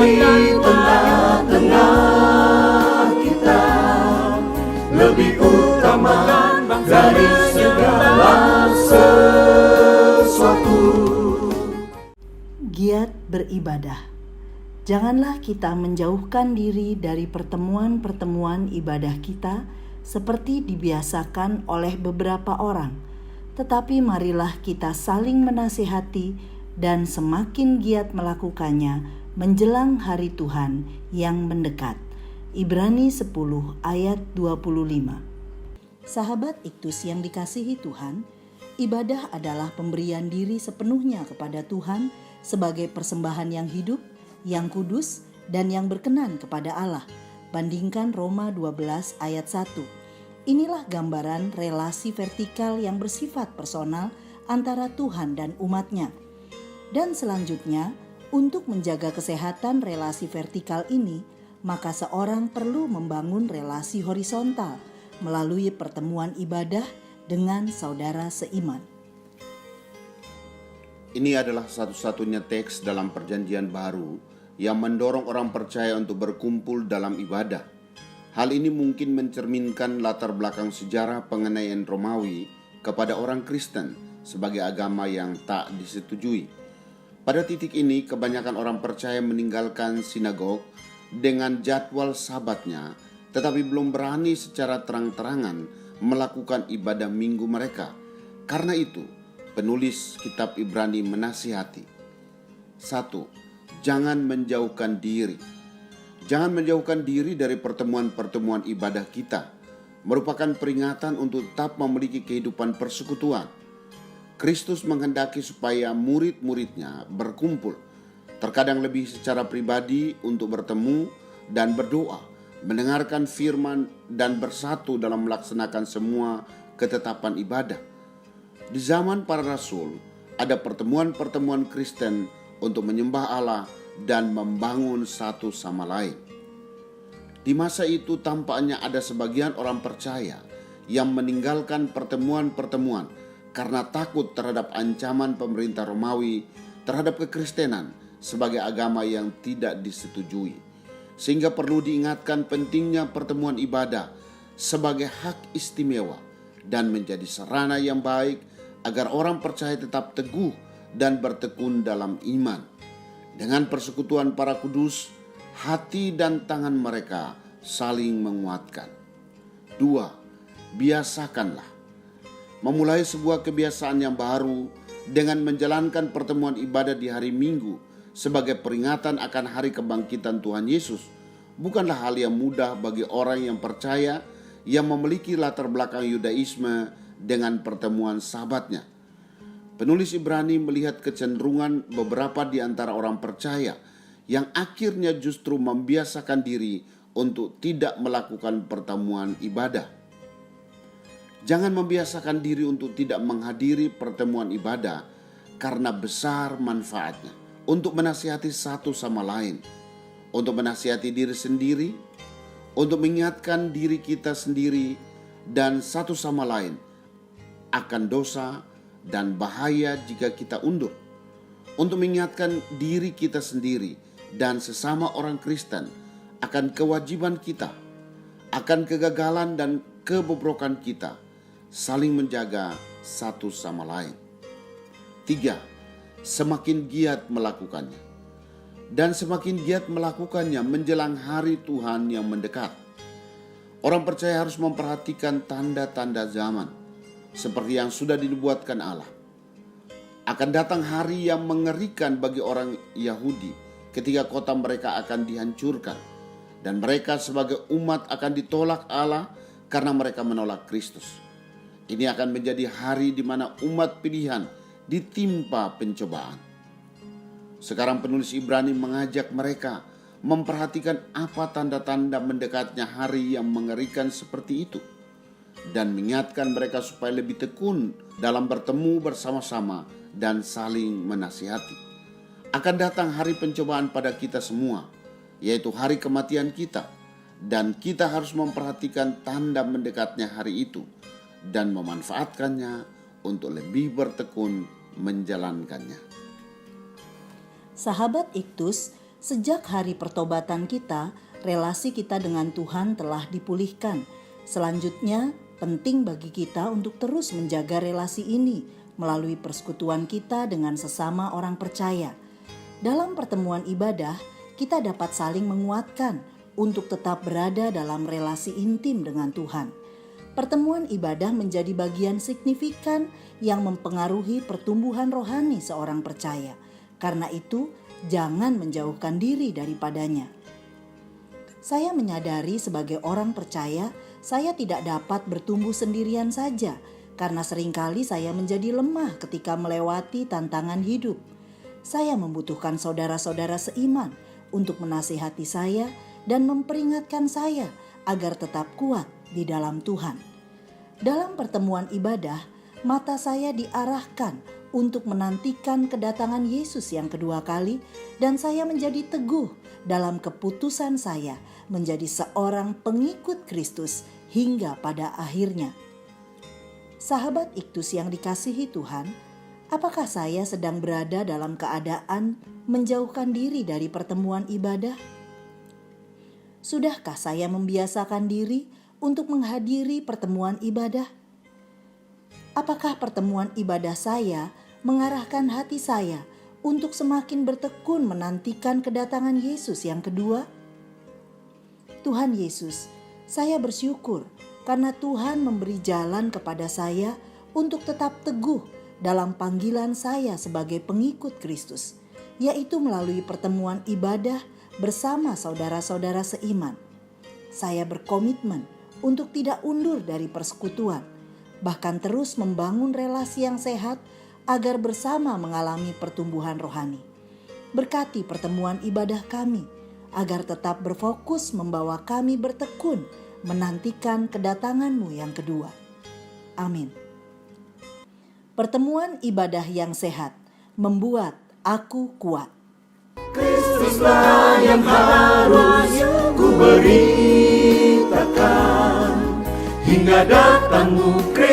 di tengah-tengah kita, lebih utama dari segala sesuatu. Giat beribadah. Janganlah kita menjauhkan diri dari pertemuan-pertemuan ibadah kita seperti dibiasakan oleh beberapa orang, tetapi marilah kita saling menasihati dan semakin giat melakukannya menjelang hari Tuhan yang mendekat. Ibrani 10 ayat 25. Sahabat Iktus yang dikasihi Tuhan, ibadah adalah pemberian diri sepenuhnya kepada Tuhan sebagai persembahan yang hidup, yang kudus, dan yang berkenan kepada Allah. Bandingkan Roma 12 ayat 1. Inilah gambaran relasi vertikal yang bersifat personal antara Tuhan dan umatnya. Dan selanjutnya, untuk menjaga kesehatan relasi vertikal ini, maka seorang perlu membangun relasi horizontal melalui pertemuan ibadah dengan saudara seiman. Ini adalah satu-satunya teks dalam Perjanjian Baru yang mendorong orang percaya untuk berkumpul dalam ibadah. Hal ini mungkin mencerminkan latar belakang sejarah pengenaian Romawi kepada orang Kristen sebagai agama yang tak disetujui. Pada titik ini, kebanyakan orang percaya meninggalkan sinagog dengan jadwal sabatnya, tetapi belum berani secara terang-terangan melakukan ibadah minggu mereka. Karena itu, penulis kitab Ibrani menasihati. 1. Jangan menjauhkan diri. Jangan menjauhkan diri dari pertemuan-pertemuan ibadah kita. Merupakan peringatan untuk tetap memiliki kehidupan persekutuan. Kristus menghendaki supaya murid-muridnya berkumpul, terkadang lebih secara pribadi untuk bertemu dan berdoa, mendengarkan firman dan bersatu dalam melaksanakan semua ketetapan ibadah. Di zaman para rasul, ada pertemuan-pertemuan Kristen untuk menyembah Allah dan membangun satu sama lain. Di masa itu tampaknya ada sebagian orang percaya yang meninggalkan pertemuan-pertemuan karena takut terhadap ancaman pemerintah Romawi terhadap kekristenan sebagai agama yang tidak disetujui. Sehingga perlu diingatkan pentingnya pertemuan ibadah sebagai hak istimewa dan menjadi sarana yang baik agar orang percaya tetap teguh dan bertekun dalam iman. Dengan persekutuan para kudus, hati dan tangan mereka saling menguatkan. 2. Biasakanlah. Memulai sebuah kebiasaan yang baru dengan menjalankan pertemuan ibadah di hari Minggu sebagai peringatan akan hari kebangkitan Tuhan Yesus bukanlah hal yang mudah bagi orang yang percaya yang memiliki latar belakang Yudaisme dengan pertemuan Sabatnya. Penulis Ibrani melihat kecenderungan beberapa di antara orang percaya yang akhirnya justru membiasakan diri untuk tidak melakukan pertemuan ibadah. Jangan membiasakan diri untuk tidak menghadiri pertemuan ibadah karena besar manfaatnya untuk menasihati satu sama lain, untuk menasihati diri sendiri, untuk mengingatkan diri kita sendiri dan satu sama lain akan dosa dan bahaya jika kita undur, untuk mengingatkan diri kita sendiri dan sesama orang Kristen akan kewajiban kita, akan kegagalan dan kebobrokan kita, saling menjaga satu sama lain. 3. Semakin giat melakukannya. Dan semakin giat melakukannya menjelang hari Tuhan yang mendekat. Orang percaya harus memperhatikan tanda-tanda zaman seperti yang sudah dinubuatkan Allah. Akan datang hari yang mengerikan bagi orang Yahudi ketika kota mereka akan dihancurkan dan mereka sebagai umat akan ditolak Allah karena mereka menolak Kristus. Ini akan menjadi hari di mana umat pilihan ditimpa pencobaan. Sekarang penulis Ibrani mengajak mereka memperhatikan apa tanda-tanda mendekatnya hari yang mengerikan seperti itu, dan mengingatkan mereka supaya lebih tekun dalam bertemu bersama-sama dan saling menasihati. Akan datang hari pencobaan pada kita semua, yaitu hari kematian kita, dan kita harus memperhatikan tanda mendekatnya hari itu dan memanfaatkannya untuk lebih bertekun menjalankannya. Sahabat Iktus, Sejak hari pertobatan kita, relasi kita dengan Tuhan telah dipulihkan. Selanjutnya, penting bagi kita untuk terus menjaga relasi ini melalui persekutuan kita dengan sesama orang percaya. Dalam pertemuan ibadah, kita dapat saling menguatkan untuk tetap berada dalam relasi intim dengan Tuhan. Pertemuan ibadah menjadi bagian signifikan yang mempengaruhi pertumbuhan rohani seorang percaya. Karena itu, jangan menjauhkan diri daripadanya. Saya menyadari sebagai orang percaya, saya tidak dapat bertumbuh sendirian saja karena seringkali saya menjadi lemah ketika melewati tantangan hidup. Saya membutuhkan saudara-saudara seiman untuk menasihati saya dan memperingatkan saya agar tetap kuat di dalam Tuhan. Dalam pertemuan ibadah, mata saya diarahkan untuk menantikan kedatangan Yesus yang kedua kali, dan saya menjadi teguh dalam keputusan saya menjadi seorang pengikut Kristus hingga pada akhirnya. Sahabat Iktus yang dikasihi Tuhan, apakah saya sedang berada dalam keadaan menjauhkan diri dari pertemuan ibadah? Sudahkah saya membiasakan diri untuk menghadiri pertemuan ibadah? Apakah pertemuan ibadah saya mengarahkan hati saya untuk semakin bertekun menantikan kedatangan Yesus yang kedua? Tuhan Yesus, saya bersyukur karena Tuhan memberi jalan kepada saya untuk tetap teguh dalam panggilan saya sebagai pengikut Kristus, yaitu melalui pertemuan ibadah bersama saudara-saudara seiman. Saya berkomitmen untuk tidak undur dari persekutuan, bahkan terus membangun relasi yang sehat agar bersama mengalami pertumbuhan rohani. Berkati pertemuan ibadah kami, agar tetap berfokus membawa kami bertekun menantikan kedatangan-Mu yang kedua. Amin. Pertemuan ibadah yang sehat membuat aku kuat. Kristuslah yang harus ku beritakan hingga datangmu Kristus.